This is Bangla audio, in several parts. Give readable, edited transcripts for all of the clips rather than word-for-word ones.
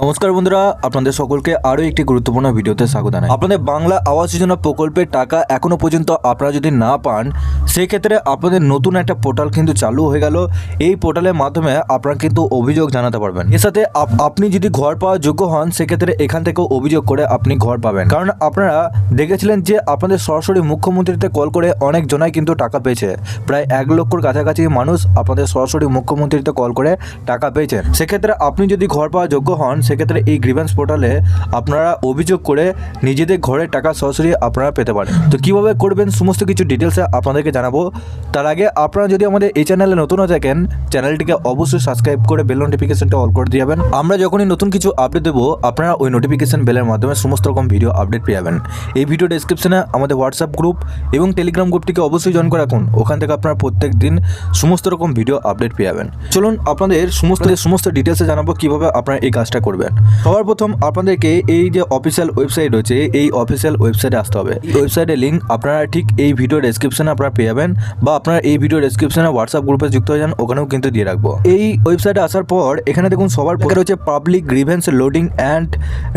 নমস্কার বন্ধুরা, আপনাদের সকলকে আরও একটি গুরুত্বপূর্ণ ভিডিওতে স্বাগত জানাই। আপনাদের বাংলা আবাস যোজনা প্রকল্পের টাকা এখনো পর্যন্ত আপনারা যদি না পান, সেই ক্ষেত্রে আপনাদের নতুন একটা পোর্টাল কিন্তু চালু হয়ে গেল। এই পোর্টালের মাধ্যমে আপনারা কিন্তু অভিযোগ জানাতে পারবেন। এর সাথে আপনি যদি ঘর পাওয়ার যোগ্য হন, সেক্ষেত্রে এখান থেকেও অভিযোগ করে আপনি ঘর পাবেন। কারণ আপনারা দেখেছিলেন যে আপনাদের সরাসরি মুখ্যমন্ত্রীতে কল করে অনেক জনাই কিন্তু টাকা পেয়েছে। প্রায় 1 লক্ষর কাছাকাছি মানুষ আপনাদের সরাসরি মুখ্যমন্ত্রীতে কল করে টাকা পেয়েছেন। সেক্ষেত্রে আপনি যদি ঘর পাওয়ার যোগ্য হন, সেক্ষেত্রে এই গ্রিভেন্স পোর্টালে আপনারা অভিযোগ করে নিজেদের ঘরের টাকা সরাসরি আপনারা পেতে পারেন। তো কিভাবে করবেন সমস্ত কিছু ডিটেলসে আপনাদেরকে জানাবো। তার আগে আপনারা যদি আমাদের এই চ্যানেলে নতুন হয়ে থাকেন, চ্যানেলটিকে অবশ্যই সাবস্ক্রাইব করে বেল নোটিফিকেশনটা অল করে দিয়ে যাবেন। আমরা যখনই নতুন কিছু আপডেট দেবো, আপনারা ওই নোটিফিকেশন বেলের মাধ্যমে সমস্ত রকম ভিডিও আপডেট পেয়ে যাবেন। এই ভিডিও ডেসক্রিপশনে আমাদের হোয়াটসঅ্যাপ গ্রুপ এবং টেলিগ্রাম গ্রুপটিকে অবশ্যই জয়েন করে রাখুন। ওখান থেকে আপনারা প্রত্যেক দিন সমস্ত রকম ভিডিও আপডেট পেয়ে যাবেন। চলুন আপনাদের সমস্ত ডিটেলসে জানাবো কিভাবে আপনারা এই কাজটা করবেন। সবার প্রথম আপনাদেরকে এই যে অফিসিয়াল ওয়েবসাইট রয়েছে, এই অফিসিয়াল ওয়েবসাইটে আসতে হবে। এই ওয়েবসাইটের লিঙ্ক আপনারা ঠিক এই ভিডিও ডেসক্রিপশনে আপনারা পেয়ে যাবেন, বা আপনারা এই ভিডিও ডেসক্রিপশনে হোয়াটসঅ্যাপ গ্রুপে যুক্ত হয়ে যান, ওখানেও কিন্তু দিয়ে রাখবো। এই ওয়েবসাইটে আসার পর এখানে দেখুন সবার পক্ষে রয়েছে public grievance loading and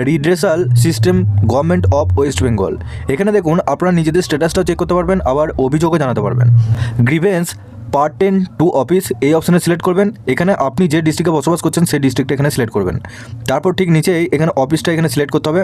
redressal system government of West Bengal. এখানে দেখুন আপনারা নিজেদের স্ট্যাটাসটাও চেক করতে পারবেন, আবার অভিযোগও জানাতে পারবেন। গ্রিভেন্স পার্টেন টু অফিস এই অপশানে সিলেক্ট করবেন। এখানে আপনি যে ডিস্ট্রিক্টে বসবাস করছেন সেই ডিস্ট্রিক্টটা এখানে সিলেক্ট করবেন। তারপর ঠিক নিচে এখানে অফিসটা এখানে সিলেক্ট করতে হবে।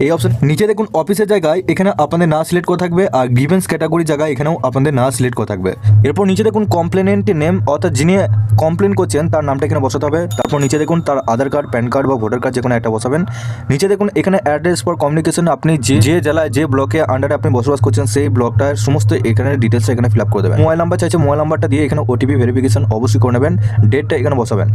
এই অপশান নিচে দেখুন অফিসের জায়গায় এখানে আপনাদের না সিলেক্ট করা থাকবে, আর গ্রিভেন্স ক্যাটাগরি জায়গায় এখানেও আপনাদের না সিলেক্ট করা থাকবে। এরপর নিচে দেখুন কমপ্লেনেন্ট নেম, অর্থাৎ যিনি কমপ্লেন করছেন তার নামটা এখানে বসাতে হবে। তারপর নিচে দেখুন তার আধার কার্ড, প্যান কার্ড বা ভোটার কার্ড যে কোনো একটা বসাবেন। নিচে দেখুন এখানে অ্যাড্রেস ফর কমিউনিকেশন, আপনি যে জেলায় যে ব্লকে আন্ডারে আপনি বসবাস করছেন সেই ব্লকটার সমস্ত এখানে ডিটেলস এখানে ফিল আপ করে দেবেন। মোবাইল নাম্বার চাইছে, মোবাইল নাম্বারটা দিয়ে এখানে ওটিপি ভেরিফিকেশন অবশ্যই করে নেবেন, ডেটটা এখানে বসাবেন।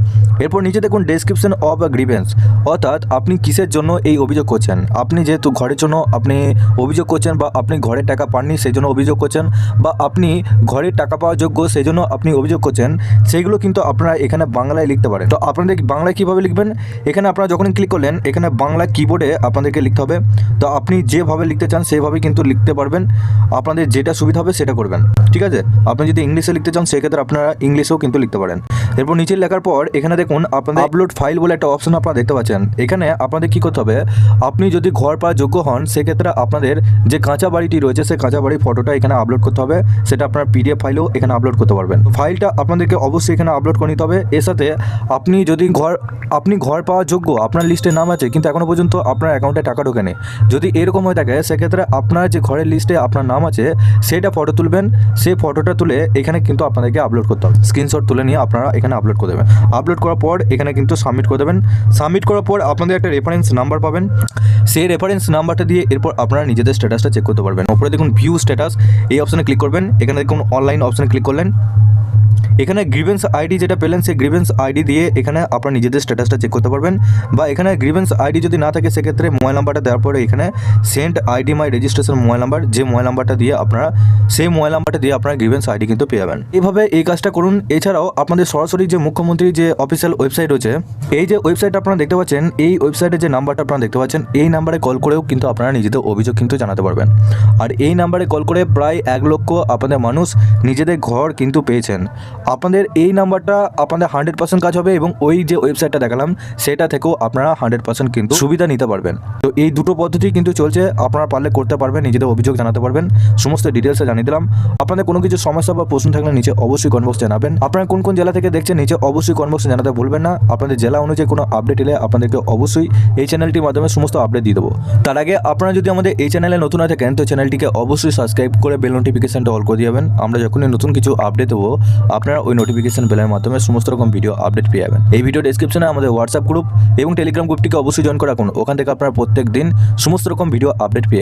এরপর নিচে দেখুন ডেসক্রিপশন অফ আ গ্রিভেন্স, অর্থাৎ আপনি কিসের জন্য এই অভিযোগ করছেন। আপনি যেহেতু ঘরের জন্য আপনি অভিযোগ করছেন, বা আপনি ঘরের টাকা পাননি সেই জন্য অভিযোগ করছেন, বা আপনি ঘরের টাকা পাওয়ার যোগ্য সেই জন্য আপনি অভিযোগ করছেন, সেইগুলো কিন্তু আপনারা এখানে বাংলায় লিখতে পারেন। তো আপনাদের বাংলায় কীভাবে লিখবেন, এখানে আপনারা যখন ক্লিক করলেন এখানে বাংলা কিবোর্ডে আপনাদেরকে লিখতে হবে। তো আপনি যেভাবে লিখতে চান সেইভাবে কিন্তু লিখতে পারবেন, আপনাদের যেটা সুবিধা হবে সেটা করবেন, ঠিক আছে। আপনি যদি ইংলিশে লিখতে চান সেক্ষেত্রে আপনারা ইংলিশেও কিন্তু লিখতে পারেন। এরপর নিচে লেখার পর এখানে দেখুন আপনাদের আপলোড ফাইল বলে একটা অপশন আপনারা দেখতে পাচ্ছেন। এখানে আপনাদের কি করতে হবে, আপনি যদি ঘর পাওয়ার যোগ্য হন সেক্ষেত্রে আপনাদের যে কাঁচা বাড়িটি রয়েছে সেই কাঁচা বাড়ির ফটোটা এখানে আপলোড করতে হবে। সেটা আপনার পিডিএফ ফাইলও এখানে আপলোড করতে পারবেন। ফাইলটা আপনাদেরকে অবশ্যই এখানে আপলোড করে নিতে হবে। এর সাথে আপনি যদি ঘর পাওয়ার যোগ্য, আপনার লিস্টে নাম আছে কিন্তু এখনো পর্যন্ত আপনার অ্যাকাউন্টে টাকা ঢোকেনি, যদি এরকম হয়ে থাকে সেক্ষেত্রে আপনার যে ঘরের লিস্টে আপনার নাম আছে সেটা ফটো তুলবেন। সেই ফটোটা তুলে এখানে কিন্তু আপনাদেরকে আপলোড করতে হবে। স্ক্রিনশট তুলে নিয়ে আপনারা এখানে আপলোড করে দেবেন। আপলোড করার পর এখানে কিন্তু সাবমিট করে দেবেন। সাবমিট করার পর আপনাদের একটা রেফারেন্স নাম্বার পাবেন। সেই রেফারেন্স নাম্বারটা দিয়ে এরপর আপনারা নিজেদের স্ট্যাটাসটা চেক করতে পারবেন। উপরে দেখুন ভিউ স্ট্যাটাস, এই অপশানে ক্লিক করবেন। এখানে দেখুন অনলাইন অপশানে ক্লিক করলেন। এখানে গ্রিভেন্স আইডি যেটা পেলেন সেই গ্রিভেন্স আইডি দিয়ে এখানে আপনারা নিজেদের স্ট্যাটাসটা চেক করতে পারবেন। বা এখানে গ্রিভেন্স আইডি যদি না থাকে সেক্ষেত্রে মোবাইল নাম্বারটা দেওয়ার পরে এখানে সেন্ড আইডি মাই রেজিস্ট্রেশন মোবাইল নাম্বার, যে মোবাইল নাম্বারটা দিয়ে আপনারা সেই মোবাইল নাম্বারটা দিয়ে আপনারা গ্রিভেন্স আইডি কিন্তু পেয়ে যাবেন। এইভাবে এই কাজটা করুন। এছাড়াও আপনাদের সরাসরি যে মুখ্যমন্ত্রীর যে অফিসিয়াল ওয়েবসাইট রয়েছে, এই যে ওয়েবসাইট আপনারা দেখতে পাচ্ছেন, এই ওয়েবসাইটে যে নাম্বারটা আপনারা দেখতে পাচ্ছেন, এই নাম্বারে কল করেও কিন্তু আপনারা নিজেদের অভিযোগ কিন্তু জানাতে পারবেন। আর এই নাম্বারে কল করে প্রায় 1 লক্ষ আপনাদের মানুষ নিজেদের ঘর কিন্তু পেয়েছেন। আপনাদের এই নাম্বারটা আপনাদের 100% কাজ হবে, এবং ওই যে ওয়েবসাইটটা দেখালাম সেটা থেকেও আপনারা 100% কিন্তু সুবিধা নিতে পারবেন। তো এই দুটো পদ্ধতি কিন্তু চলছে, আপনারা পারলে করতে পারবেন, নিজেদের অভিযোগ জানাতে পারবেন। সমস্ত ডিটেলসে জানিয়ে দিলাম। আপনাদের কোনো কিছু সমস্যা বা প্রশ্ন থাকলে নিচে অবশ্যই কমেন্ট বক্সে জানাবেন। আপনারা কোন কোন জেলা থেকে দেখছেন নিচে অবশ্যই কমেন্ট বক্সে জানাতে ভুলবেন না। আপনাদের জেলা অনুযায়ী কোনো আপডেট এলে আপনাদেরকে অবশ্যই এই চ্যানেলটির মাধ্যমে সমস্ত আপডেট দিয়ে দেবো। তার আগে আপনারা যদি আমাদের এই চ্যানেলে নতুন হয়ে থাকেন তো চ্যানেলটিকে অবশ্যই সাবস্ক্রাইব করে বেল নোটিফিকেশনটা অল করে দিয়ে যাবেন। আমরা যখনই নতুন কিছু আপডেট দেবো আপনারা ওই নোটিফিকেশন বেলের মাধ্যমে সমস্ত রকম ভিডিও আপডেট পেয়ে যাবেন। এই ভিডিও ডেসক্রিপশনে আমাদের হোয়াটসঅ্যাপ গ্রুপ এবং টেলিগ্রাম গ্রুপটিকে অবশ্যই জয়েন করে রাখুন। ওখান থেকে আপনারা প্রত্যেক দিন সমস্ত রকম ভিডিও আপডেট পেয়ে